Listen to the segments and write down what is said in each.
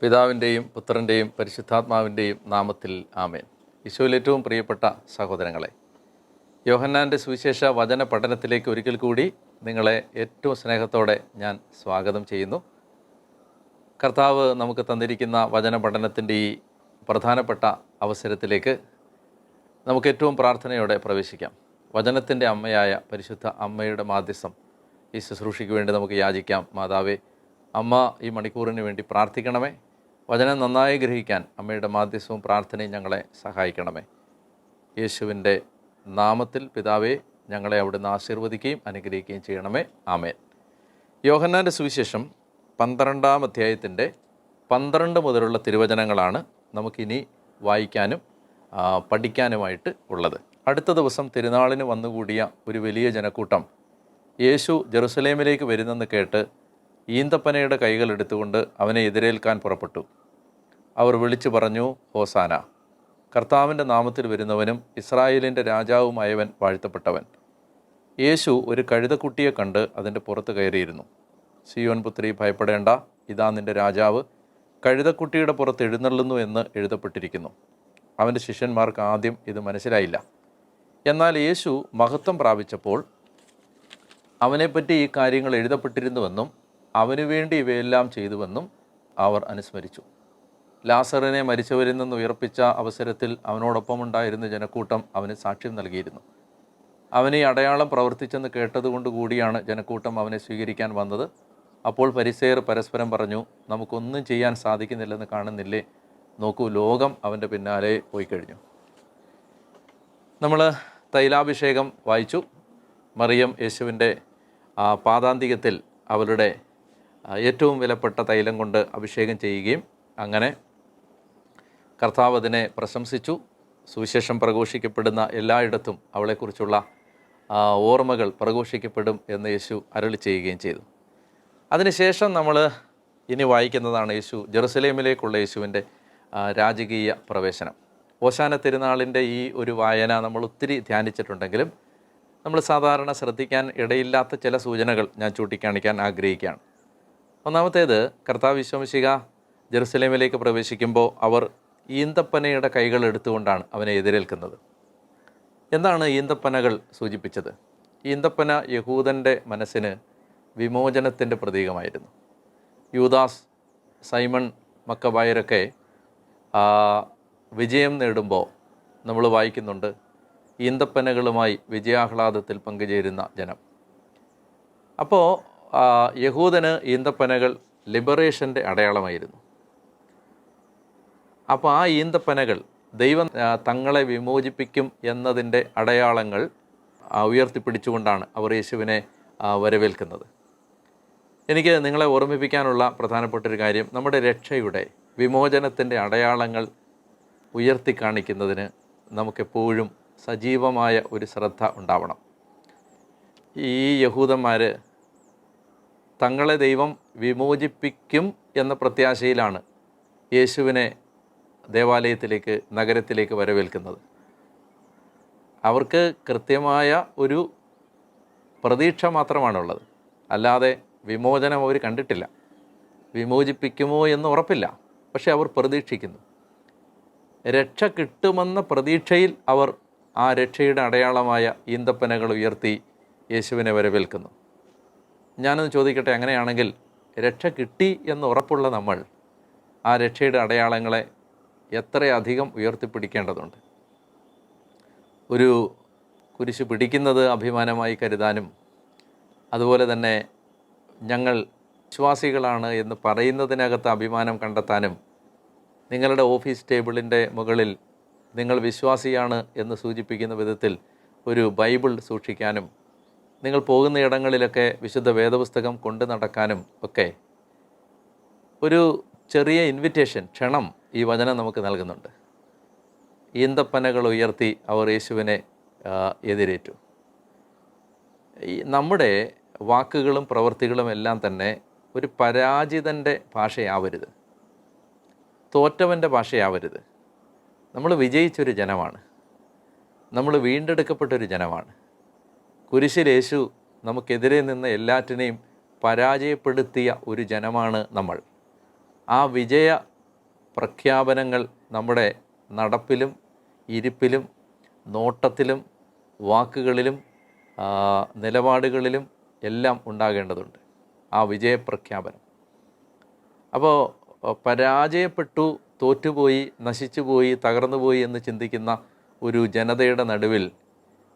പിതാവിൻ്റെയും പുത്രൻ്റെയും പരിശുദ്ധാത്മാവിൻ്റെയും നാമത്തിൽ ആമേൻ. ഈശോയിൽ ഏറ്റവും പ്രിയപ്പെട്ട സഹോദരങ്ങളെ, യോഹന്നാൻ്റെ സുവിശേഷ വചന പഠനത്തിലേക്ക് ഒരിക്കൽ കൂടി നിങ്ങളെ ഏറ്റവും സ്നേഹത്തോടെ ഞാൻ സ്വാഗതം ചെയ്യുന്നു. കർത്താവ് നമുക്ക് തന്നിരിക്കുന്ന വചന പഠനത്തിൻ്റെ ഈ പ്രധാനപ്പെട്ട അവസരത്തിലേക്ക് നമുക്ക് ഏറ്റവും പ്രാർത്ഥനയോടെ പ്രവേശിക്കാം. വചനത്തിൻ്റെ അമ്മയായ പരിശുദ്ധ അമ്മയുടെ മാധ്യസ്ഥം ഈ ശുശ്രൂഷയ്ക്ക് വേണ്ടി നമുക്ക് യാചിക്കാം. മാതാവേ, അമ്മ ഈ മണിക്കൂറിന് വേണ്ടി പ്രാർത്ഥിക്കണമേ. വചനം നന്നായി ഗ്രഹിക്കാൻ അമ്മയുടെ മാധ്യസ്ഥവും പ്രാർത്ഥനയും ഞങ്ങളെ സഹായിക്കണമേ. യേശുവിൻ്റെ നാമത്തിൽ പിതാവേ, ഞങ്ങളെ അവിടുന്ന് ആശീർവദിക്കുകയും അനുഗ്രഹിക്കുകയും ചെയ്യണമേ. ആമേൻ. യോഹന്നാൻ്റെ സുവിശേഷം 12-ാം അധ്യായത്തിൻ്റെ 12 മുതലുള്ള തിരുവചനങ്ങളാണ് നമുക്കിനി വായിക്കാനും പഠിക്കാനുമായിട്ട് ഉള്ളത്. അടുത്ത ദിവസം തിരുനാളിന് വന്നുകൂടിയ ഒരു വലിയ ജനക്കൂട്ടം യേശു ജെറുസലേമിലേക്ക് വരുന്നെന്ന് കേട്ട് ഈന്തപ്പനയുടെ കൈകൾ എടുത്തുകൊണ്ട് അവനെ എതിരേൽക്കാൻ പുറപ്പെട്ടു. അവർ വിളിച്ചു പറഞ്ഞു, ഹോസാന, കർത്താവിൻ്റെ നാമത്തിൽ വരുന്നവനും ഇസ്രായേലിൻ്റെ രാജാവുമായവൻ വാഴ്ത്തപ്പെട്ടവൻ. യേശു ഒരു കഴുതക്കുട്ടിയെ കണ്ട് അതിൻ്റെ പുറത്ത് കയറിയിരുന്നു. സിയോൻ പുത്രി, ഭയപ്പെടേണ്ട, ഇതാ നിൻ്റെ രാജാവ് കഴുതക്കുട്ടിയുടെ പുറത്ത് എഴുന്നള്ളുന്നു എന്ന് എഴുതപ്പെട്ടിരിക്കുന്നു. അവൻ്റെ ശിഷ്യന്മാർക്ക് ആദ്യം ഇത് മനസ്സിലായില്ല. എന്നാൽ യേശു മഹത്വം പ്രാപിച്ചപ്പോൾ അവനെപ്പറ്റി ഈ കാര്യങ്ങൾ എഴുതപ്പെട്ടിരുന്നുവെന്നും അവനു വേണ്ടി ഇവയെല്ലാം ചെയ്തുവെന്നും അവർ അനുസ്മരിച്ചു. ലാസറിനെ മരിച്ചവരിൽ നിന്ന് ഉയർപ്പിച്ച അവസരത്തിൽ അവനോടൊപ്പമുണ്ടായിരുന്ന ജനക്കൂട്ടം അവന് സാക്ഷ്യം നൽകിയിരുന്നു. അവനെ അടയാളം പ്രവർത്തിച്ചെന്ന് കേട്ടതുകൊണ്ട് കൂടിയാണ് ജനക്കൂട്ടം അവനെ സ്വീകരിക്കാൻ വന്നത്. അപ്പോൾ ഫരിസേയർ പരസ്പരം പറഞ്ഞു, നമുക്കൊന്നും ചെയ്യാൻ സാധിക്കുന്നില്ലെന്ന് കാണുന്നില്ലേ? നോക്കൂ, ലോകം അവൻ്റെ പിന്നാലെ പോയി കഴിഞ്ഞു. നമ്മൾ തൈലാഭിഷേകം വായിച്ചു. മറിയം യേശുവിൻ്റെ പാദാന്തികത്തിൽ അവളുടെ ഏറ്റവും വിലപ്പെട്ട തൈലം കൊണ്ട് അഭിഷേകം ചെയ്യുകയും അങ്ങനെ കർത്താവ് അതിനെ പ്രശംസിച്ചു. സുവിശേഷം പ്രഘോഷിക്കപ്പെടുന്ന എല്ലായിടത്തും അവളെക്കുറിച്ചുള്ള ഓർമ്മകൾ പ്രഘോഷിക്കപ്പെടും എന്ന് യേശു അരുളി ചെയ്യുകയും ചെയ്തു. അതിനുശേഷം നമ്മൾ ഇനി വായിക്കുന്നതാണ് ജെറുസലേമിലേക്കുള്ള യേശുവിൻ്റെ രാജകീയ പ്രവേശനം. ഓശാന തിരുനാളിൻ്റെ ഈ ഒരു വായന നമ്മൾ ഒത്തിരി ധ്യാനിച്ചിട്ടുണ്ടെങ്കിലും നമ്മൾ സാധാരണ ശ്രദ്ധിക്കാൻ ഇടയില്ലാത്ത ചില സൂചനകൾ ഞാൻ ചൂണ്ടിക്കാണിക്കാൻ ആഗ്രഹിക്കുകയാണ്. ഒന്നാമത്തേത്, കർത്താവ് ഈശോ മിശിഹ ജെറുസലേമിലേക്ക് പ്രവേശിക്കുമ്പോൾ അവർ ഈന്തപ്പനയുടെ കൈകൾ എടുത്തുകൊണ്ടാണ് അവനെ എതിരേൽക്കുന്നത്. എന്താണ് ഈന്തപ്പനകൾ സൂചിപ്പിച്ചത്? ഈന്തപ്പന യഹൂദൻ്റെ മനസ്സിന് വിമോചനത്തിൻ്റെ പ്രതീകമായിരുന്നു. യൂദാസ്, സൈമൺ മക്കബായരൊക്കെ വിജയം നേടുമ്പോൾ നമ്മൾ വായിക്കുന്നുണ്ട്, ഈന്തപ്പനകളുമായി വിജയാഹ്ലാദത്തിൽ പങ്കുചേരുന്ന ജനം. അപ്പോൾ യഹൂദന് ഈന്തപ്പനകൾ ലിബറേഷൻ്റെ അടയാളമായിരുന്നു. അപ്പോൾ ആ ഈന്തപ്പനകൾ ദൈവം തങ്ങളെ വിമോചിപ്പിക്കും എന്നതിൻ്റെ അടയാളങ്ങൾ ഉയർത്തിപ്പിടിച്ചുകൊണ്ടാണ് അവർ യേശുവിനെ വരവേൽക്കുന്നത്. എനിക്ക് നിങ്ങളെ ഓർമ്മിപ്പിക്കാനുള്ള പ്രധാനപ്പെട്ടൊരു കാര്യം, നമ്മുടെ രക്ഷയുടെ വിമോചനത്തിൻ്റെ അടയാളങ്ങൾ ഉയർത്തി കാണിക്കുന്നതിന് നമുക്കെപ്പോഴും സജീവമായ ഒരു ശ്രദ്ധ ഉണ്ടാവണം. ഈ യഹൂദന്മാർ തങ്ങളെ ദൈവം വിമോചിപ്പിക്കും എന്ന പ്രത്യാശയിലാണ് യേശുവിനെ ദേവാലയത്തിലേക്ക്, നഗരത്തിലേക്ക് വരവേൽക്കുന്നത്. അവർക്ക് കൃത്യമായ ഒരു പ്രതീക്ഷ മാത്രമാണുള്ളത്, അല്ലാതെ വിമോചനം അവർ കണ്ടിട്ടില്ല. വിമോചിപ്പിക്കുമോ എന്ന് ഉറപ്പില്ല, പക്ഷെ അവർ പ്രതീക്ഷിക്കുന്നു. രക്ഷ കിട്ടുമെന്ന പ്രതീക്ഷയിൽ അവർ ആ രക്ഷയുടെ അടയാളമായ ഈന്തപ്പനകൾ ഉയർത്തി യേശുവിനെ വരവേൽക്കുന്നു. ഞാനൊന്ന് ചോദിക്കട്ടെ, അങ്ങനെയാണെങ്കിൽ രക്ഷ കിട്ടി എന്ന് ഉറപ്പുള്ള നമ്മൾ ആ രക്ഷയുടെ അടയാളങ്ങളെ എത്രയധികം ഉയർത്തിപ്പിടിക്കേണ്ടതുണ്ട്. ഒരു കുരിശ് പിടിക്കുന്നത് അഭിമാനമായി കരുതാനും, അതുപോലെ തന്നെ ഞങ്ങൾ വിശ്വാസികളാണ് എന്ന് പറയുന്നതിനകത്ത് അഭിമാനം കണ്ടെത്താനും, നിങ്ങളുടെ ഓഫീസ് ടേബിളിൻ്റെ മുകളിൽ നിങ്ങൾ വിശ്വാസിയാണ് എന്ന് സൂചിപ്പിക്കുന്ന വിധത്തിൽ ഒരു ബൈബിൾ സൂക്ഷിക്കാനും, നിങ്ങൾ പോകുന്ന ഇടങ്ങളിലൊക്കെ വിശുദ്ധ വേദപുസ്തകം കൊണ്ടു നടക്കാനും ഒക്കെ ഒരു ചെറിയ ഇൻവിറ്റേഷൻ, ക്ഷണം ഈ വചനം നമുക്ക് നൽകുന്നുണ്ട്. ഈന്തപ്പനകൾ ഉയർത്തി അവർ യേശുവിനെ എതിരേറ്റു. നമ്മുടെ വാക്കുകളും പ്രവൃത്തികളും എല്ലാം തന്നെ ഒരു പരാജിതൻ്റെ ഭാഷയാവരുത്, തോറ്റവൻ്റെ ഭാഷയാവരുത്. നമ്മൾ വിജയിച്ചൊരു ജനമാണ്, നമ്മൾ വീണ്ടെടുക്കപ്പെട്ടൊരു ജനമാണ്. കുരിശിൽ യേശു നമുക്കെതിരെ നിന്ന് എല്ലാറ്റിനെയും പരാജയപ്പെടുത്തിയ ഒരു ജനമാണ് നമ്മൾ. ആ വിജയ പ്രഖ്യാപനങ്ങൾ നമ്മുടെ നടപ്പിലും ഇരിപ്പിലും നോട്ടത്തിലും വാക്കുകളിലും നിലപാടുകളിലും എല്ലാം ഉണ്ടാകേണ്ടതുണ്ട്. ആ വിജയപ്രഖ്യാപനം. അപ്പോൾ പരാജയപ്പെട്ടു, തോറ്റുപോയി, നശിച്ചുപോയി, തകർന്നുപോയി എന്ന് ചിന്തിക്കുന്ന ഒരു ജനതയുടെ നടുവിൽ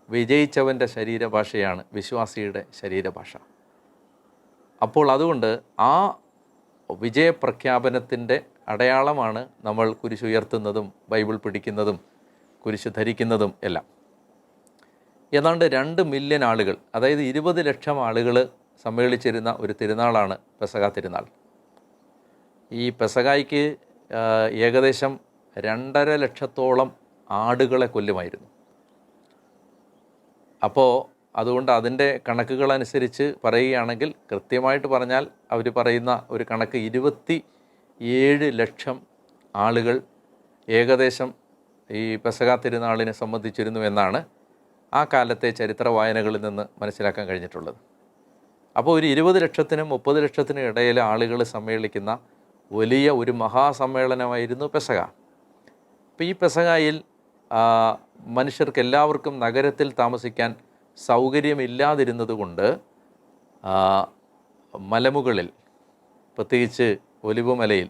വിജയിച്ചവൻ്റെ ശരീരഭാഷയാണ് വിശ്വാസിയുടെ ശരീരഭാഷ. അപ്പോൾ അതുകൊണ്ട് ആ വിജയപ്രഖ്യാപനത്തിൻ്റെ അടയാളമാണ് നമ്മൾ കുരിശുയർത്തുന്നതും ബൈബിൾ പിടിക്കുന്നതും കുരിശ് ധരിക്കുന്നതും എല്ലാം. ഏതാണ്ട് 2 മില്യൺ ആളുകൾ, അതായത് 20 ലക്ഷം ആളുകൾ സമ്മേളിച്ചിരുന്ന ഒരു തിരുനാളാണ് പെസഹ തിരുനാൾ. ഈ പെസഹായ്ക്ക് ഏകദേശം 2.5 ലക്ഷത്തോളം ആടുകളെ കൊല്ലുമായിരുന്നു. അപ്പോൾ അതുകൊണ്ട് അതിൻ്റെ കണക്കുകളനുസരിച്ച് പറയുകയാണെങ്കിൽ, കൃത്യമായിട്ട് പറഞ്ഞാൽ അവർ പറയുന്ന ഒരു കണക്ക് 27 ലക്ഷം ആളുകൾ ഏകദേശം ഈ പെസഹ തിരുനാളിനെ സംബന്ധിച്ചിരുന്നു എന്നാണ് ആ കാലത്തെ ചരിത്ര വായനകളിൽ നിന്ന് മനസ്സിലാക്കാൻ കഴിഞ്ഞിട്ടുള്ളത്. അപ്പോൾ ഒരു 20 ലക്ഷത്തിനും 30 ലക്ഷത്തിനും ഇടയിൽ ആളുകൾ സമ്മേളിക്കുന്ന വലിയ ഒരു മഹാസമ്മേളനമായിരുന്നു പെസഹ. അപ്പോൾ ഈ പെസഹായിൽ മനുഷ്യർക്ക് എല്ലാവർക്കും നഗരത്തിൽ താമസിക്കാൻ സൗകര്യമില്ലാതിരുന്നത് കൊണ്ട് മലമുകളിൽ, പ്രത്യേകിച്ച് ഒലിവുമലയിൽ,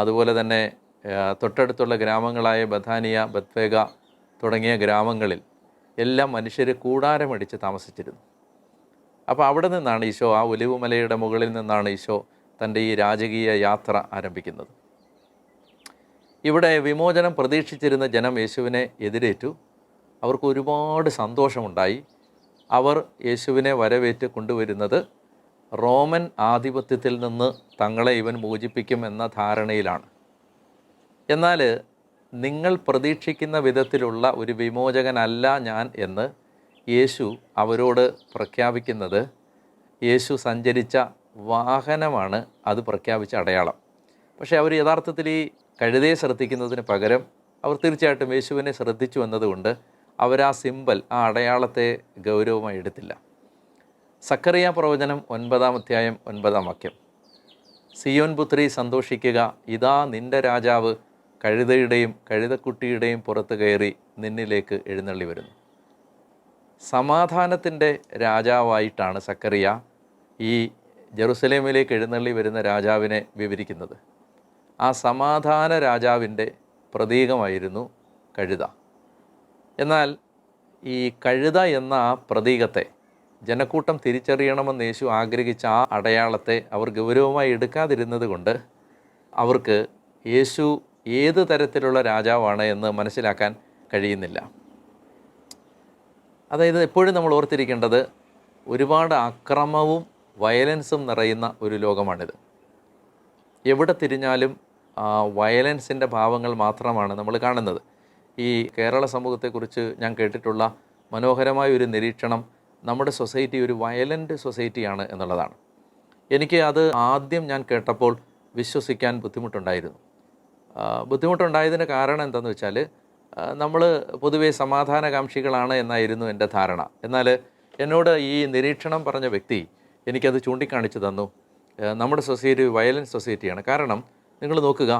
അതുപോലെ തന്നെ തൊട്ടടുത്തുള്ള ഗ്രാമങ്ങളായ ബഥാനിയ, ബത്വേഗ തുടങ്ങിയ ഗ്രാമങ്ങളിൽ എല്ലാം മനുഷ്യർ കൂടാരമടിച്ച് താമസിച്ചിരുന്നു. അപ്പോൾ അവിടെ നിന്നാണ് ഈശോ, ആ ഒലിവുമലയുടെ മുകളിൽ നിന്നാണ് ഈശോ തൻ്റെ ഈ രാജകീയ യാത്ര ആരംഭിക്കുന്നത്. ഇവിടെ വിമോചനം പ്രതീക്ഷിച്ചിരുന്ന ജനം യേശുവിനെ എതിരേറ്റു. അവർക്ക് ഒരുപാട് സന്തോഷമുണ്ടായി. അവർ യേശുവിനെ വരവേറ്റ് കൊണ്ടുവരുന്നത് റോമൻ ആധിപത്യത്തിൽ നിന്ന് തങ്ങളെ ഇവൻ മോചിപ്പിക്കും എന്ന ധാരണയിലാണ്. എന്നാൽ നിങ്ങൾ പ്രതീക്ഷിക്കുന്ന വിധത്തിലുള്ള ഒരു വിമോചകനല്ല ഞാൻ എന്ന് യേശു അവരോട് പ്രഖ്യാപിക്കുന്നത് യേശു സഞ്ചരിച്ച വാഹനമാണ് അത് പ്രഖ്യാപിച്ച അടയാളം. പക്ഷേ അവർ യഥാർത്ഥത്തിൽ ഈ കഴുതയെ ശ്രദ്ധിക്കുന്നതിന് പകരം അവർ തീർച്ചയായിട്ടും യേശുവിനെ ശ്രദ്ധിച്ചു എന്നതുകൊണ്ട് അവർ ആ സിമ്പൽ, ആ അടയാളത്തെ ഗൗരവമായി എടുത്തില്ല. സക്കറിയ പ്രവചനം 9-ാം അധ്യായം 9-ാം വാക്യം: സിയോൻ പുത്രി സന്തോഷിക്കുക, ഇതാ നിൻ്റെ രാജാവ് കഴുതയുടെയും കഴുതക്കുട്ടിയുടെയും പുറത്ത് കയറി നിന്നിലേക്ക് എഴുന്നള്ളി വരുന്നു. സമാധാനത്തിൻ്റെ രാജാവായിട്ടാണ് സക്കറിയ ഈ ജെറുസലേമിലേക്ക് എഴുന്നള്ളി വരുന്ന രാജാവിനെ വിവരിക്കുന്നത്. ആ സമാധാന രാജാവിൻ്റെ പ്രതീകമായിരുന്നു കഴുത. എന്നാൽ ഈ കഴുത എന്ന ആ പ്രതീകത്തെ ജനക്കൂട്ടം തിരിച്ചറിയണമെന്ന് യേശു ആഗ്രഹിച്ച ആ അടയാളത്തെ അവർ ഗൗരവമായി എടുക്കാതിരുന്നത് കൊണ്ട് അവർക്ക് യേശു ഏത് തരത്തിലുള്ള രാജാവാണ് എന്ന് മനസ്സിലാക്കാൻ കഴിയുന്നില്ല. അതായത് എപ്പോഴും നമ്മൾ ഓർത്തിരിക്കേണ്ടത്, ഒരുപാട് അക്രമവും വയലൻസും നിറയുന്ന ഒരു ലോകമാണിത്. എവിടെ തിരിഞ്ഞാലും വയലൻസിൻ്റെ ഭാവങ്ങൾ മാത്രമാണ് നമ്മൾ കാണുന്നത്. ഈ കേരള സമൂഹത്തെക്കുറിച്ച് ഞാൻ കേട്ടിട്ടുള്ള മനോഹരമായ ഒരു നിരീക്ഷണം നമ്മുടെ സൊസൈറ്റി ഒരു വയലൻ്റ് സൊസൈറ്റിയാണ് എന്നുള്ളതാണ്. എനിക്ക് അത് ആദ്യം ഞാൻ കേട്ടപ്പോൾ വിശ്വസിക്കാൻ ബുദ്ധിമുട്ടുണ്ടായതിന് കാരണം എന്താണെന്ന് വെച്ചാൽ, നമ്മൾ പൊതുവേ സമാധാനകാംക്ഷികളാണ് എന്നായിരുന്നു എൻ്റെ ധാരണ. എന്നാൽ എന്നോട് ഈ നിരീക്ഷണം പറഞ്ഞ വ്യക്തി എനിക്കത് ചൂണ്ടിക്കാണിച്ചു തന്നു. നമ്മുടെ സൊസൈറ്റി വയലൻസ് സൊസൈറ്റിയാണ്. കാരണം നിങ്ങൾ നോക്കുക,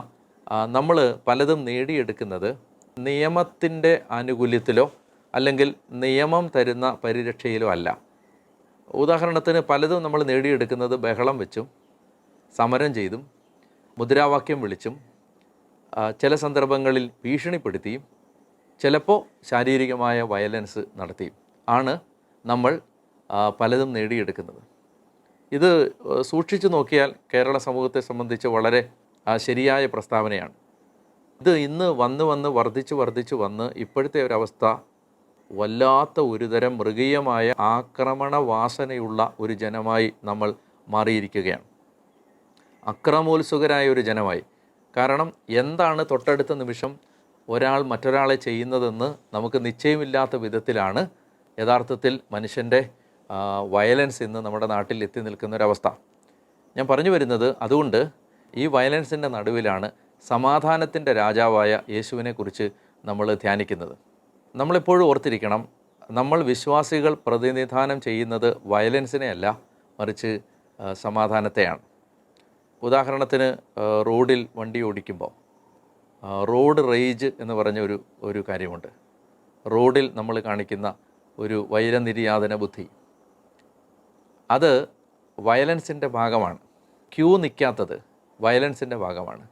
നമ്മൾ പലതും നേടിയെടുക്കുന്നത് നിയമത്തിൻ്റെ ആനുകൂല്യത്തിലോ അല്ലെങ്കിൽ നിയമം തരുന്ന പരിരക്ഷയിലോ അല്ല. ഉദാഹരണത്തിന് പലതും നമ്മൾ നേടിയെടുക്കുന്നത് ബഹളം വെച്ചും സമരം ചെയ്തും മുദ്രാവാക്യം വിളിച്ചും ചില സന്ദർഭങ്ങളിൽ ഭീഷണിപ്പെടുത്തിയും ചിലപ്പോൾ ശാരീരികമായ വയലൻസ് നടത്തിയും ആണ് നമ്മൾ പലതും നേടിയെടുക്കുന്നത്. ഇത് സൂക്ഷിച്ചു നോക്കിയാൽ കേരള സമൂഹത്തെ സംബന്ധിച്ച് വളരെ ശരിയായ പ്രസ്താവനയാണ്. ഇത് ഇന്ന് വന്ന് വർദ്ധിച്ചു വന്ന് ഇപ്പോഴത്തെ ഒരവസ്ഥ വല്ലാത്ത ഒരുതരം മൃഗീയമായ ആക്രമണ വാസനയുള്ള ഒരു ജനമായി നമ്മൾ മാറിയിരിക്കുകയാണ്. അക്രമോത്സുകരായ ഒരു ജനമായി. കാരണം എന്താണ് തൊട്ടടുത്ത നിമിഷം ഒരാൾ മറ്റൊരാളെ ചെയ്യുന്നതെന്ന് നമുക്ക് നിശ്ചയമില്ലാത്ത വിധത്തിലാണ് യഥാർത്ഥത്തിൽ മനുഷ്യൻ്റെ വയലൻസ് ഇന്ന് നമ്മുടെ നാട്ടിൽ എത്തി നിൽക്കുന്നൊരവസ്ഥ. ഞാൻ പറഞ്ഞു വരുന്നത്, അതുകൊണ്ട് ഈ വയലൻസിൻ്റെ നടുവിലാണ് സമാധാനത്തിൻ്റെ രാജാവായ യേശുവിനെക്കുറിച്ച് നമ്മൾ ധ്യാനിക്കുന്നത്. നമ്മളെപ്പോഴും ഓർത്തിരിക്കണം, നമ്മൾ വിശ്വാസികൾ പ്രതിനിധാനം ചെയ്യുന്നത് വയലൻസിനെ അല്ല, മറിച്ച് സമാധാനത്തെയാണ്. ഉദാഹരണത്തിന് റോഡിൽ വണ്ടി ഓടിക്കുമ്പോൾ റോഡ് റേജ് എന്ന് പറഞ്ഞ ഒരു കാര്യമുണ്ട്. റോഡിൽ നമ്മൾ കാണിക്കുന്ന ഒരു വൈരനിര്യാതന ബുദ്ധി, അത് വയലൻസിൻ്റെ ഭാഗമാണ്. ക്യൂ നിൽക്കാത്തത് വയലൻസിൻ്റെ ഭാഗമാണ്.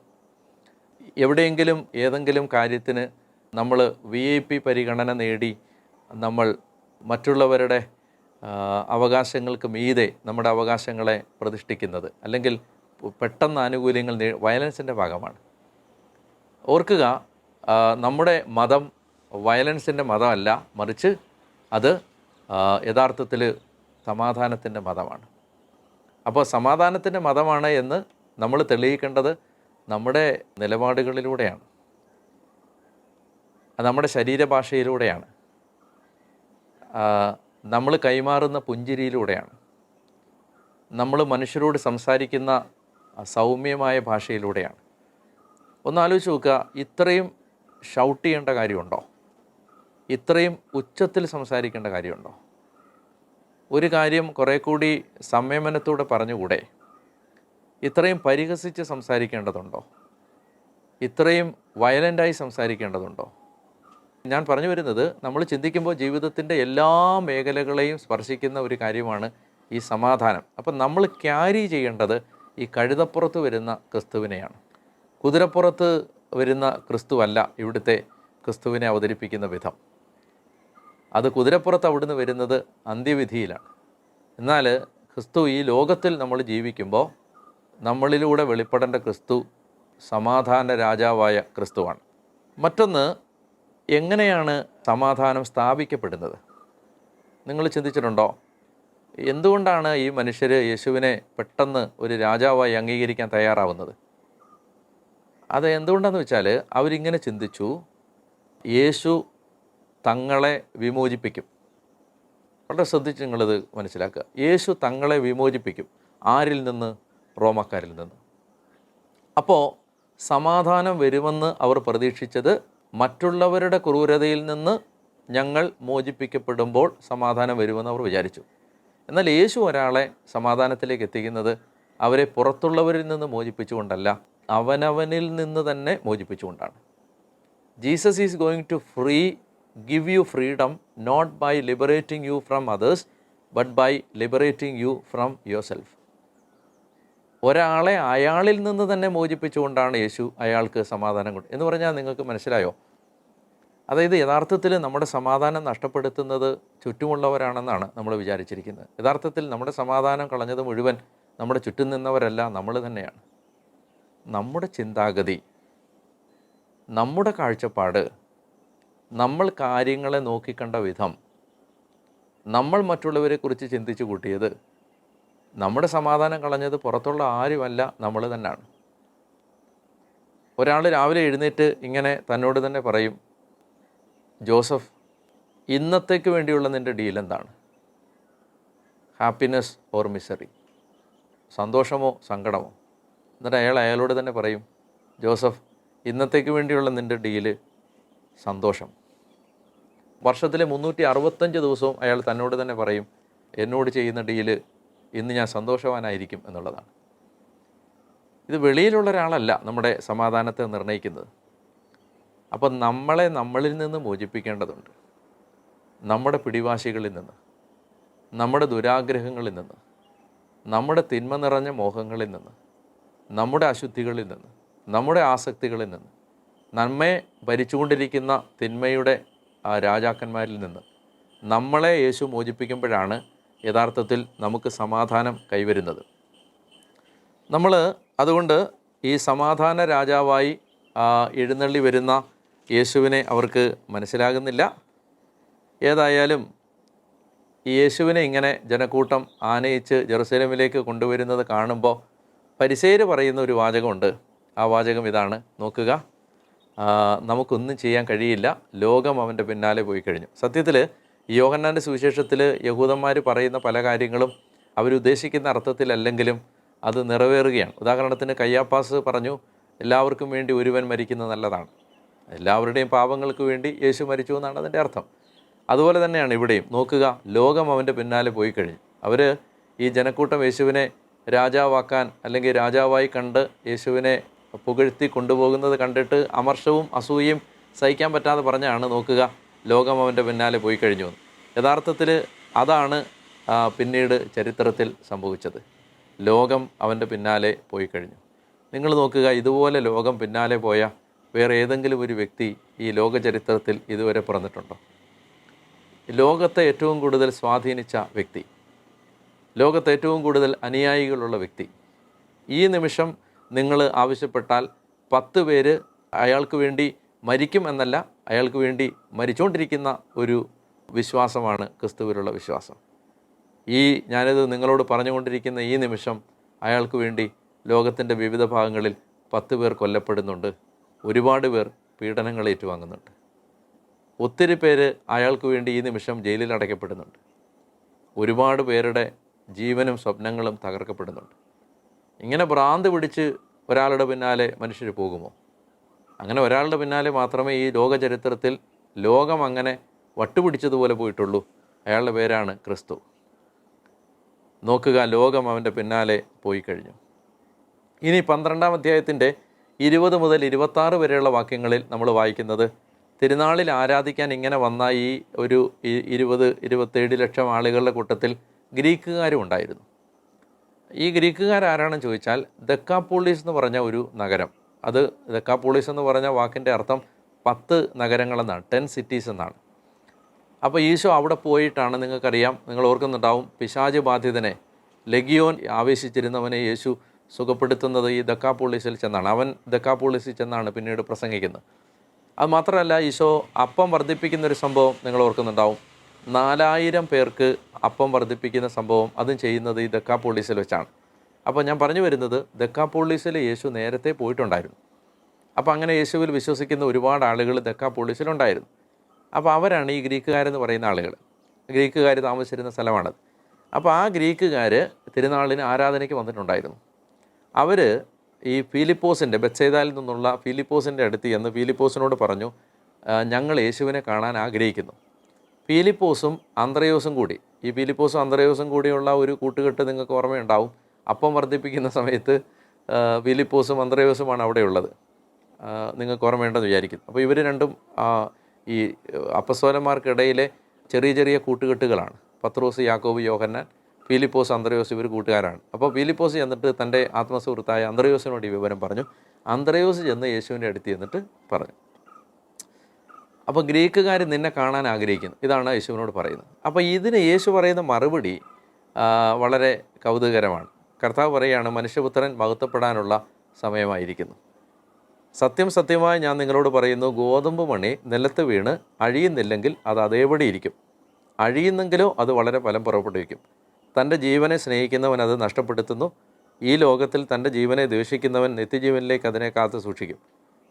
എവിടെയെങ്കിലും ഏതെങ്കിലും കാര്യത്തിന് നമ്മൾ VIP പരിഗണന നേടി നമ്മൾ മറ്റുള്ളവരുടെ അവകാശങ്ങൾക്ക് മീതെ നമ്മുടെ അവകാശങ്ങളെ പ്രതിഷ്ഠിക്കുന്നത്, അല്ലെങ്കിൽ പെട്ടെന്ന് ആനുകൂല്യങ്ങൾ വയലൻസിൻ്റെ ഭാഗമാണ്. ഓർക്കുക, നമ്മുടെ മതം വയലൻസിൻ്റെ മതമല്ല, മറിച്ച് അത് യഥാർത്ഥത്തിൽ സമാധാനത്തിൻ്റെ മതമാണ്. അപ്പോൾ സമാധാനത്തിൻ്റെ മതമാണ് എന്ന് നമ്മൾ തെളിയിക്കേണ്ടത് നമ്മുടെ നിലപാടുകളിലൂടെയാണ്, നമ്മുടെ ശരീരഭാഷയിലൂടെയാണ്, നമ്മൾ കൈമാറുന്ന പുഞ്ചിരിയിലൂടെയാണ്, നമ്മൾ മനുഷ്യരോട് സംസാരിക്കുന്ന സൗമ്യമായ ഭാഷയിലൂടെയാണ്. ഒന്നാലോചിച്ച് നോക്കുക, ഇത്രയും ഷൗട്ട് ചെയ്യേണ്ട കാര്യമുണ്ടോ? ഇത്രയും ഉച്ചത്തിൽ സംസാരിക്കേണ്ട കാര്യമുണ്ടോ? ഒരു കാര്യം കുറേ കൂടി സംയമനത്തോടെ പറഞ്ഞുകൂടെ? ഇത്രയും പരിഹസിച്ച് സംസാരിക്കേണ്ടതുണ്ടോ? ഇത്രയും വയലൻ്റായി സംസാരിക്കേണ്ടതുണ്ടോ? ഞാൻ പറഞ്ഞു വരുന്നത്, നമ്മൾ ചിന്തിക്കുമ്പോൾ ജീവിതത്തിൻ്റെ എല്ലാ മേഖലകളെയും സ്പർശിക്കുന്ന ഒരു കാര്യമാണ് ഈ സമാധാനം. അപ്പം നമ്മൾ ക്യാരി ചെയ്യേണ്ടത് ഈ കഴുതപ്പുറത്ത് വരുന്ന ക്രിസ്തുവിനെയാണ്. കുതിരപ്പുറത്ത് വരുന്ന ക്രിസ്തുവല്ല ഇവിടുത്തെ ക്രിസ്തുവിനെ അവതരിപ്പിക്കുന്ന വിധം. അത് കുതിരപ്പുറത്ത് അവിടുന്ന് വരുന്നത് അന്ത്യവിധിയിലാണ്. എന്നാൽ ക്രിസ്തു ഈ ലോകത്തിൽ നമ്മൾ ജീവിക്കുമ്പോൾ നമ്മളിലൂടെ വെളിപ്പെടേണ്ട ക്രിസ്തു സമാധാന രാജാവായ ക്രിസ്തുവാണ്. മറ്റൊന്ന്, എങ്ങനെയാണ് സമാധാനം സ്ഥാപിക്കപ്പെടുന്നത്? നിങ്ങൾ ചിന്തിച്ചിട്ടുണ്ടോ? എന്തുകൊണ്ടാണ് ഈ മനുഷ്യർ യേശുവിനെ പെട്ടെന്ന് ഒരു രാജാവായി അംഗീകരിക്കാൻ തയ്യാറാവുന്നത്? അത് എന്തുകൊണ്ടാണെന്ന് വെച്ചാൽ, അവരിങ്ങനെ ചിന്തിച്ചു, യേശു തങ്ങളെ വിമോചിപ്പിക്കും. വളരെ ശ്രദ്ധിച്ച് നിങ്ങളിത് മനസ്സിലാക്കുക. യേശു തങ്ങളെ വിമോചിപ്പിക്കും. ആരിൽ നിന്ന്? റോമക്കാരിൽ നിന്ന്. അപ്പോൾ സമാധാനം വരുമെന്ന് അവർ പ്രതീക്ഷിച്ചത് മറ്റുള്ളവരുടെ ക്രൂരതയിൽ നിന്ന് ഞങ്ങൾ മോചിപ്പിക്കപ്പെടുമ്പോൾ സമാധാനം വരുമെന്ന് അവർ വിചാരിച്ചു. എന്നാൽ യേശു ഒരാളെ സമാധാനത്തിലേക്ക് എത്തിക്കുന്നത് അവരെ പുറത്തുള്ളവരിൽ നിന്ന് മോചിപ്പിച്ചുകൊണ്ടല്ല, അവനവനിൽ നിന്ന് തന്നെ മോചിപ്പിച്ചുകൊണ്ടാണ്. Jesus is going to give you freedom not by liberating you from others but by liberating you from yourself. ഒരാളെ അയാളിൽ നിന്ന് തന്നെ മോചിപ്പിച്ചുകൊണ്ടാണ് യേശു അയാൾക്ക് സമാധാനം കൊണ്ട് എന്ന് പറഞ്ഞാൽ നിങ്ങൾക്ക് മനസ്സിലായോ? അതായത് യഥാർത്ഥത്തിൽ നമ്മുടെ സമാധാനം നഷ്ടപ്പെടുത്തുന്നത് ചുറ്റുമുള്ളവരാണെന്നാണ് നമ്മൾ വിചാരിച്ചിരിക്കുന്നത്. യഥാർത്ഥത്തിൽ നമ്മുടെ സമാധാനം കളഞ്ഞത് മുഴുവൻ നമ്മുടെ ചുറ്റും നിന്നവരല്ല, നമ്മൾ തന്നെയാണ്. നമ്മുടെ ചിന്താഗതി, നമ്മുടെ കാഴ്ചപ്പാട്, നമ്മൾ കാര്യങ്ങളെ നോക്കിക്കണ്ട വിധം, നമ്മൾ മറ്റുള്ളവരെക്കുറിച്ച് ചിന്തിച്ചു കൂട്ടിയത്, നമ്മുടെ സമാധാനം കളഞ്ഞത് പുറത്തുള്ള ആരുമല്ല, നമ്മൾ തന്നെയാണ്. ഒരാൾ രാവിലെ എഴുന്നേറ്റ് ഇങ്ങനെ തന്നോട് തന്നെ പറയും, ജോസഫ്, ഇന്നത്തേക്ക് വേണ്ടിയുള്ള നിൻ്റെ ഡീൽ എന്താണ്? ഹാപ്പിനെസ് ഓർ മിസറി, സന്തോഷമോ സങ്കടമോ? എന്നിട്ട് അയാളോട് തന്നെ പറയും, ജോസഫ്, ഇന്നത്തേക്ക് വേണ്ടിയുള്ള നിൻ്റെ ഡീല് സന്തോഷം. വർഷത്തിലെ 365 ദിവസവും അയാൾ തന്നോട് തന്നെ പറയും, എന്നോട് ചെയ്യുന്ന ഡീല് ഇന്ന് ഞാൻ സന്തോഷവാനായിരിക്കും എന്നുള്ളതാണ്. ഇത് വെളിയിലുള്ള ഒരാളല്ല നമ്മുടെ സമാധാനത്തെ നിർണ്ണയിക്കുന്നത്. അപ്പം നമ്മളെ നമ്മളിൽ നിന്ന് മോചിപ്പിക്കേണ്ടതുണ്ട്. നമ്മുടെ പിടിവാശികളിൽ നിന്ന്, നമ്മുടെ ദുരാഗ്രഹങ്ങളിൽ നിന്ന്, നമ്മുടെ തിന്മ നിറഞ്ഞ മോഹങ്ങളിൽ നിന്ന്, നമ്മുടെ അശുദ്ധികളിൽ നിന്ന്, നമ്മുടെ ആസക്തികളിൽ നിന്ന്, നമ്മെ ഭരിച്ചുകൊണ്ടിരിക്കുന്ന തിന്മയുടെ രാജാക്കന്മാരിൽ നിന്ന് നമ്മളെ യേശു മോചിപ്പിക്കുമ്പോഴാണ് യഥാർത്ഥത്തിൽ നമുക്ക് സമാധാനം കൈവരുന്നത്. നമ്മൾ അതുകൊണ്ട് ഈ സമാധാന രാജാവായി എഴുന്നള്ളി വരുന്ന യേശുവിനെ അവർക്ക് മനസ്സിലാകുന്നില്ല. ഏതായാലും ഈ യേശുവിനെ ഇങ്ങനെ ജനക്കൂട്ടം ആനയിച്ച് ജെറുസലേമിലേക്ക് കൊണ്ടുവരുന്നത് കാണുമ്പോൾ പരിസേയർ പറയുന്ന ഒരു വാചകമുണ്ട്. ആ വാചകം ഇതാണ്, നോക്കുക, നമുക്കൊന്നും ചെയ്യാൻ കഴിയില്ല, ലോകം അവൻ്റെ പിന്നാലെ പോയി കഴിഞ്ഞു. സത്യത്തിൽ യോഹന്നാൻ്റെ സുവിശേഷത്തിൽ യഹൂദന്മാർ പറയുന്ന പല കാര്യങ്ങളും അവരുദ്ദേശിക്കുന്ന അർത്ഥത്തിലല്ലെങ്കിലും അത് നിറവേറുകയാണ്. ഉദാഹരണത്തിന് കയ്യാപ്പാസ് പറഞ്ഞു, എല്ലാവർക്കും വേണ്ടി ഒരുവൻ മരിക്കുന്നത് നല്ലതാണ്. എല്ലാവരുടെയും പാപങ്ങൾക്ക് വേണ്ടി യേശു മരിച്ചു എന്നാണ് അതിൻ്റെ അർത്ഥം. അതുപോലെ തന്നെയാണ് ഇവിടെയും. നോക്കുക, ലോകം അവൻ്റെ പിന്നാലെ പോയി കഴിഞ്ഞു. അവർ ഈ ജനക്കൂട്ടം യേശുവിനെ രാജാവാക്കാൻ അല്ലെങ്കിൽ രാജാവായി കണ്ട് യേശുവിനെ പുകഴ്ത്തി കൊണ്ടുപോകുന്നത് കണ്ടിട്ട് അമർഷവും അസൂയയും സഹിക്കാൻ പറ്റാതെ പറഞ്ഞാണ്, നോക്കുക, ലോകം അവൻ്റെ പിന്നാലെ പോയി കഴിഞ്ഞു എന്ന്. യഥാർത്ഥത്തിൽ അതാണ് പിന്നീട് ചരിത്രത്തിൽ സംഭവിച്ചത്. ലോകം അവൻ്റെ പിന്നാലെ പോയി കഴിഞ്ഞു. നിങ്ങൾ നോക്കുക, ഇതുപോലെ ലോകം പിന്നാലെ പോയ വേറെ ഏതെങ്കിലും ഒരു വ്യക്തി ഈ ലോക ചരിത്രത്തിൽ ഇതുവരെ പിറന്നിട്ടുണ്ടോ? ലോകത്തെ ഏറ്റവും കൂടുതൽ സ്വാധീനിച്ച വ്യക്തി, ലോകത്തെ ഏറ്റവും കൂടുതൽ അനുയായികളുള്ള വ്യക്തി, ഈ നിമിഷം നിങ്ങൾ ആവശ്യപ്പെട്ടാൽ 10 പേര് അയാൾക്ക് വേണ്ടി മരിക്കും എന്നല്ല, അയാൾക്ക് വേണ്ടി മരിച്ചുകൊണ്ടിരിക്കുന്ന ഒരു വിശ്വാസമാണ് ക്രിസ്തുവിലുള്ള വിശ്വാസം. ഞാനിത് നിങ്ങളോട് പറഞ്ഞുകൊണ്ടിരിക്കുന്ന ഈ നിമിഷം അയാൾക്ക് വേണ്ടി ലോകത്തിൻ്റെ വിവിധ ഭാഗങ്ങളിൽ 10 പേർ കൊല്ലപ്പെടുന്നുണ്ട്, ഒരുപാട് പേർ പീഡനങ്ങൾ ഏറ്റുവാങ്ങുന്നുണ്ട്, ഒത്തിരി പേര് അയാൾക്ക് വേണ്ടി ഈ നിമിഷം ജയിലിൽ അടയ്ക്കപ്പെടുന്നുണ്ട്, ഒരുപാട് പേരുടെ ജീവനും സ്വപ്നങ്ങളും തകർക്കപ്പെടുന്നുണ്ട്. ഇങ്ങനെ ഭ്രാന്ത് പിടിച്ച് ഒരാളുടെ പിന്നാലെ മനുഷ്യർ പോകുമോ? അങ്ങനെ ഒരാളുടെ പിന്നാലെ മാത്രമേ ഈ ലോക ചരിത്രത്തിൽ ലോകം അങ്ങനെ വട്ടുപിടിച്ചതുപോലെ പോയിട്ടുള്ളൂ. അയാളുടെ പേരാണ് ക്രിസ്തു. നോക്കുക, ലോകം അവൻ്റെ പിന്നാലെ പോയി കഴിഞ്ഞു. ഇനി 12-ാം അധ്യായത്തിൻ്റെ 20 മുതൽ 26 വരെയുള്ള വാക്യങ്ങളിൽ നമ്മൾ വായിക്കുന്നത്, തിരുനാളിൽ ആരാധിക്കാൻ ഇങ്ങനെ വന്ന ഈ ഒരു 20-27 ലക്ഷം ആളുകളുടെ കൂട്ടത്തിൽ ഗ്രീക്കുകാരും ഉണ്ടായിരുന്നു. ഈ ഗ്രീക്കുകാരാരാണെന്ന് ചോദിച്ചാൽ, ദക്കാപ്പോളിസ് എന്ന് പറഞ്ഞ ഒരു നഗരം, അത് ദക്കാപ്പോളിസ് എന്ന് പറഞ്ഞ വാക്കിൻ്റെ അർത്ഥം 10 നഗരങ്ങളെന്നാണ്, 10 സിറ്റീസ് എന്നാണ്. അപ്പോൾ ഈശോ അവിടെ പോയിട്ടാണ്, നിങ്ങൾക്കറിയാം, നിങ്ങൾ ഓർക്കുന്നുണ്ടാവും, പിശാച് ബാധിതനെ, ലെഗിയോൻ ആവേശിച്ചിരുന്നവനെ യേശു സുഖപ്പെടുത്തുന്നത് ഈ ദക്കാപ്പോളിസിൽ ചെന്നാണ്. അവൻ ദക്കാപ്പോളിസിൽ ചെന്നാണ് പിന്നീട് പ്രസംഗിക്കുന്നത്. അത് മാത്രമല്ല, ഈശോ അപ്പം വർദ്ധിപ്പിക്കുന്നൊരു സംഭവം നിങ്ങൾ ഓർക്കുന്നുണ്ടാവും. 4000 പേർക്ക് അപ്പം വർദ്ധിപ്പിക്കുന്ന സംഭവം, അതും ചെയ്യുന്നത് ഈ ദക്കാപ്പോളിസിൽ വെച്ചാണ്. അപ്പോൾ ഞാൻ പറഞ്ഞു വരുന്നത്, ദക്കാപ്പോളിസിൽ യേശു നേരത്തെ പോയിട്ടുണ്ടായിരുന്നു. അപ്പോൾ അങ്ങനെ യേശുവിൽ വിശ്വസിക്കുന്ന ഒരുപാട് ആളുകൾ ദക്കാപ്പോളിസിലുണ്ടായിരുന്നു. അപ്പോൾ അവരാണ് ഈ ഗ്രീക്കുകാരെന്ന് പറയുന്ന ആളുകൾ. ഗ്രീക്കുകാർ താമസിച്ചിരുന്ന സ്ഥലമാണത്. അപ്പോൾ ആ ഗ്രീക്കുകാർ തിരുനാളിന് ആരാധനയ്ക്ക് വന്നിട്ടുണ്ടായിരുന്നു. അവർ ഈ ഫിലിപ്പോസിൻ്റെ, ബെത്സൈദയിൽ നിന്നുള്ള ഫിലിപ്പോസിൻ്റെ അടുത്ത് ചെന്ന് ഫിലിപ്പോസിനോട് പറഞ്ഞു, ഞങ്ങൾ യേശുവിനെ കാണാൻ ആഗ്രഹിക്കുന്നു. ഫിലിപ്പോസും അന്ത്രയോസും കൂടി, ഈ ഫിലിപ്പോസും അന്ത്രയോസും കൂടിയുള്ള ഒരു കൂട്ടുകെട്ട് നിങ്ങൾക്ക് ഓർമ്മയുണ്ടാവും. അപ്പം വർദ്ധിപ്പിക്കുന്ന സമയത്ത് ഫിലിപ്പോസും അന്ത്രയോസുമാണ് അവിടെയുള്ളത്, നിങ്ങൾക്ക് ഓർമ്മയുണ്ടെന്ന് വിചാരിക്കുന്നു. അപ്പോൾ ഇവർ രണ്ടും ഈ അപ്പസ്തോലന്മാർക്കിടയിലെ ചെറിയ ചെറിയ കൂട്ടുകെട്ടുകളാണ്. പത്രോസ്, യാക്കോബ്, യോഹന്നാൻ, ഫിലിപ്പോസ്, അന്ത്രയോസ്, ഇവർ കൂട്ടുകാരാണ്. അപ്പോൾ ഫിലിപ്പോസ് ചെന്നിട്ട് തൻ്റെ ആത്മസുഹൃത്തായ അന്ത്രയോസിനോട് ഈ വിവരം പറഞ്ഞു. അന്ത്രയോസ് ചെന്ന് യേശുവിൻ്റെ അടുത്ത് ചെന്നിട്ട് പറഞ്ഞു. അപ്പോൾ ഗ്രീക്കുകാർ നിന്നെ കാണാൻ ആഗ്രഹിക്കുന്നു, ഇതാണ് യേശുവിനോട് പറയുന്നത്. അപ്പോൾ ഇതിന് യേശു പറയുന്ന മറുപടി വളരെ കൗതുകകരമാണ്. കർത്താവ് പറയുകയാണ്, മനുഷ്യപുത്രൻ മഹത്വപ്പെടാനുള്ള സമയമായിരിക്കുന്നു. സത്യം സത്യമായി ഞാൻ നിങ്ങളോട് പറയുന്നു, ഗോതമ്പ് മണി നിലത്ത് വീണ് അഴിയുന്നില്ലെങ്കിൽ അത് അതേപടി ഇരിക്കും, അഴിയുന്നെങ്കിലോ അത് വളരെ ഫലം പുറപ്പെടുവിക്കും. തൻ്റെ ജീവനെ സ്നേഹിക്കുന്നവൻ അത് നഷ്ടപ്പെടുത്തുന്നു, ഈ ലോകത്തിൽ തൻ്റെ ജീവനെ ദ്വേഷിക്കുന്നവൻ നിത്യജീവനിലേക്ക് അതിനെ കാത്തു സൂക്ഷിക്കും.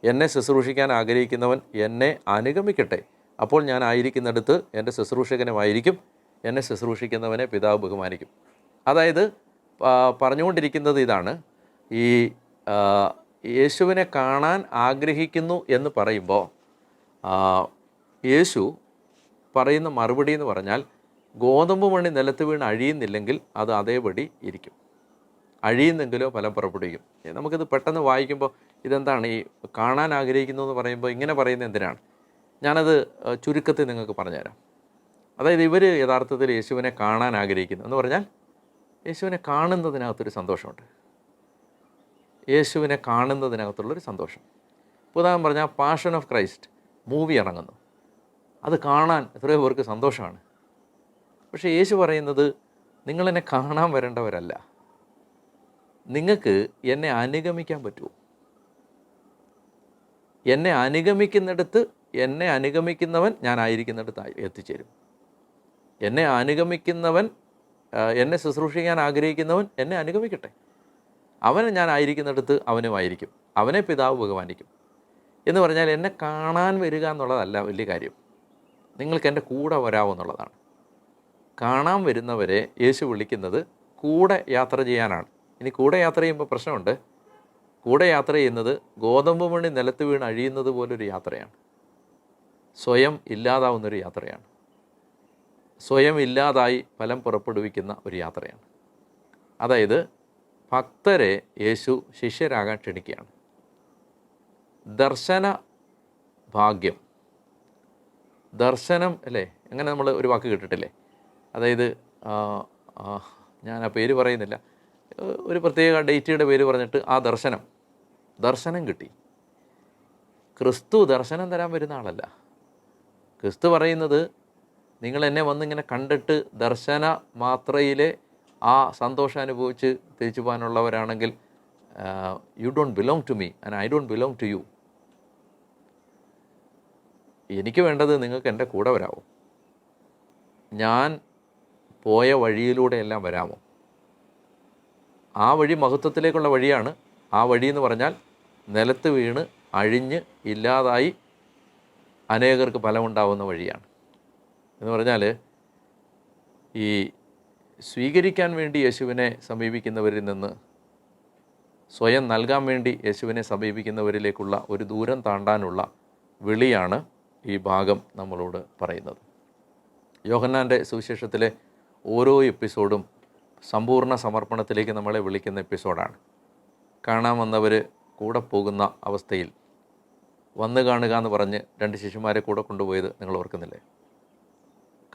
എന്നെ ശുശ്രൂഷിക്കാൻ ആഗ്രഹിക്കുന്നവൻ എന്നെ അനുഗമിക്കട്ടെ, അപ്പോൾ ഞാൻ ആയിരിക്കുന്നിടത്ത് എൻ്റെ ശുശ്രൂഷകനുമായിരിക്കും, എന്നെ ശുശ്രൂഷിക്കുന്നവനെ പിതാവ് ബഹുമാനിക്കും. അതായത് പറഞ്ഞുകൊണ്ടിരിക്കുന്നത് ഇതാണ്, ഈ യേശുവിനെ കാണാൻ ആഗ്രഹിക്കുന്നു എന്ന് പറയുമ്പോൾ യേശു പറയുന്ന മറുപടി എന്ന് പറഞ്ഞാൽ, ഗോതമ്പ് മണി നിലത്ത് വീണ് അഴിയുന്നില്ലെങ്കിൽ അത് അതേപടി ഇരിക്കും, അഴിയുന്നെങ്കിലോ ഫലം പുറപ്പെടുവിക്കും. നമുക്കിത് പെട്ടെന്ന് വായിക്കുമ്പോൾ ഇതെന്താണ് ഈ കാണാൻ ആഗ്രഹിക്കുന്നു എന്ന് പറയുമ്പോൾ ഇങ്ങനെ പറയുന്നത് എന്തിനാണ്? ഞാനത് ചുരുക്കത്തിൽ നിങ്ങൾക്ക് പറഞ്ഞുതരാം. അതായത് ഇവർ യഥാർത്ഥത്തിൽ യേശുവിനെ കാണാൻ ആഗ്രഹിക്കുന്നു എന്ന് പറഞ്ഞാൽ, യേശുവിനെ കാണുന്നതിനകത്തൊരു സന്തോഷമുണ്ട്, യേശുവിനെ കാണുന്നതിനകത്തുള്ളൊരു സന്തോഷം. ഉദാഹരണം പറഞ്ഞാൽ, പാഷൻ ഓഫ് ക്രൈസ്റ്റ് മൂവി ഇറങ്ങുന്നു, അത് കാണാൻ എത്രയോ പേർക്ക് സന്തോഷമാണ്. പക്ഷേ യേശു പറയുന്നത്, നിങ്ങളെന്നെ കാണാൻ വരേണ്ടവരല്ല, നിങ്ങൾക്ക് എന്നെ അനുഗമിക്കാൻ പറ്റുമോ? എന്നെ അനുഗമിക്കുന്നിടത്ത്, എന്നെ അനുഗമിക്കുന്നവൻ ഞാൻ ആയിരിക്കുന്നിടത്ത് എത്തിച്ചേരും. എന്നെ അനുഗമിക്കുന്നവൻ, എന്നെ ശുശ്രൂഷിക്കാൻ ആഗ്രഹിക്കുന്നവൻ എന്നെ അനുഗമിക്കട്ടെ, അവനെ ഞാൻ ആയിരിക്കുന്നിടത്ത് അവനുമായിരിക്കും, അവനെ പിതാവ് ബഹുമാനിക്കും. എന്ന് പറഞ്ഞാൽ എന്നെ കാണാൻ വരിക എന്നുള്ളതല്ല വലിയ കാര്യം, നിങ്ങൾക്ക് എൻ്റെ കൂടെ വരാമെന്നുള്ളതാണ്. കാണാൻ വരുന്നവരെ യേശു വിളിക്കുന്നത് കൂടെ യാത്ര ചെയ്യാനാണ്. ഇനി കൂടെ യാത്ര ചെയ്യുമ്പോൾ പ്രശ്നമുണ്ട്. കൂടെ യാത്ര ചെയ്യുന്നത് ഗോതമ്പ് മണി നിലത്ത് വീണ് അഴിയുന്നത് പോലൊരു യാത്രയാണ്, സ്വയം ഇല്ലാതാവുന്നൊരു യാത്രയാണ്, സ്വയം ഇല്ലാതായി ഫലം പുറപ്പെടുവിക്കുന്ന ഒരു യാത്രയാണ്. അതായത് ഭക്തരെ യേശു ശിഷ്യരാകാൻ ക്ഷണിക്കുകയാണ്. ദർശന ഭാഗ്യം, ദർശനം അല്ലേ, അങ്ങനെ നമ്മൾ ഒരു വാക്ക് കേട്ടിട്ടില്ലേ? അതായത് ഞാൻ ആ പേര് പറയുന്നില്ല, ഒരു പ്രത്യേക ഡേറ്റിയുടെ പേര് പറഞ്ഞിട്ട് ആ ദർശനം കിട്ടി. ക്രിസ്തു ദർശനം തരാൻ വരുന്ന ആളല്ല. ക്രിസ്തു പറയുന്നത്, നിങ്ങൾ എന്നെ വന്നിങ്ങനെ കണ്ടിട്ട് ദർശന മാത്രയിലെ ആ സന്തോഷം അനുഭവിച്ച് തിരിച്ചു പോകാനുള്ളവരാണെങ്കിൽ you don't belong to me and I don't belong to you. എനിക്ക് വേണ്ടത് നിങ്ങൾക്ക് എൻ്റെ കൂടെ വരാമോ? ഞാൻ പോയ വഴിയിലൂടെയെല്ലാം വരാമോ? ആ വഴി മഹത്വത്തിലേക്കുള്ള വഴിയാണ്. ആ വഴി എന്ന് പറഞ്ഞാൽ നിലത്ത് വീണ് അഴിഞ്ഞ് ഇല്ലാതായി അനേകർക്ക് ഫലമുണ്ടാവുന്ന വഴിയാണ്. എന്ന് പറഞ്ഞാൽ ഈ സ്വീകരിക്കാൻ വേണ്ടി യേശുവിനെ സമീപിക്കുന്നവരിൽ നിന്ന് സ്വയം നൽകാൻ വേണ്ടി യേശുവിനെ സമീപിക്കുന്നവരിലേക്കുള്ള ഒരു ദൂരം താണ്ടാനുള്ള വിളിയാണ് ഈ ഭാഗം നമ്മളോട് പറയുന്നത്. യോഹന്നാൻ്റെ സുവിശേഷത്തിലെ ഓരോ എപ്പിസോഡും സമ്പൂർണ്ണ സമർപ്പണത്തിലേക്ക് നമ്മളെ വിളിക്കുന്ന എപ്പിസോഡാണ്. കാണാൻ വന്നവർ കൂടെ പോകുന്ന അവസ്ഥയിൽ വന്ന് കാണുക എന്ന് പറഞ്ഞ് 2 ശിഷ്യന്മാരെ കൂടെ കൊണ്ടുപോയത് നിങ്ങൾ ഓർക്കുന്നില്ലേ?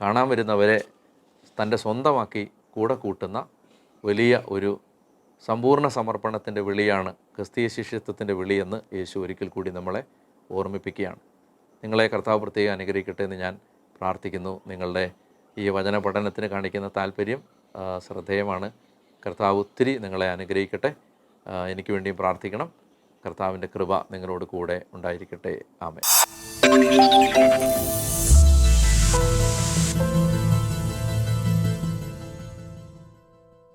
കാണാൻ വരുന്നവരെ തൻ്റെ സ്വന്തമാക്കി കൂടെ കൂട്ടുന്ന വലിയ ഒരു സമ്പൂർണ്ണ സമർപ്പണത്തിൻ്റെ വിളിയാണ് ക്രിസ്തീയ ശിഷ്യത്വത്തിൻ്റെ വിളിയെന്ന് യേശു ഒരിക്കൽ കൂടി നമ്മളെ ഓർമ്മിപ്പിക്കുകയാണ്. നിങ്ങളെ കർത്താവ് പ്രത്യേകം അനുഗ്രഹിക്കട്ടെ എന്ന് ഞാൻ പ്രാർത്ഥിക്കുന്നു. നിങ്ങളുടെ ഈ വചന പഠനത്തിന് കാണിക്കുന്ന താല്പര്യം ശ്രദ്ധേയമാണ്. കർത്താവ് ഒത്തിരി നിങ്ങളെ അനുഗ്രഹിക്കട്ടെ. എനിക്ക് വേണ്ടിയും പ്രാർത്ഥിക്കണം. കർത്താവിൻ്റെ കൃപ നിങ്ങളോട് കൂടെ ഉണ്ടായിരിക്കട്ടെ. ആമേൻ.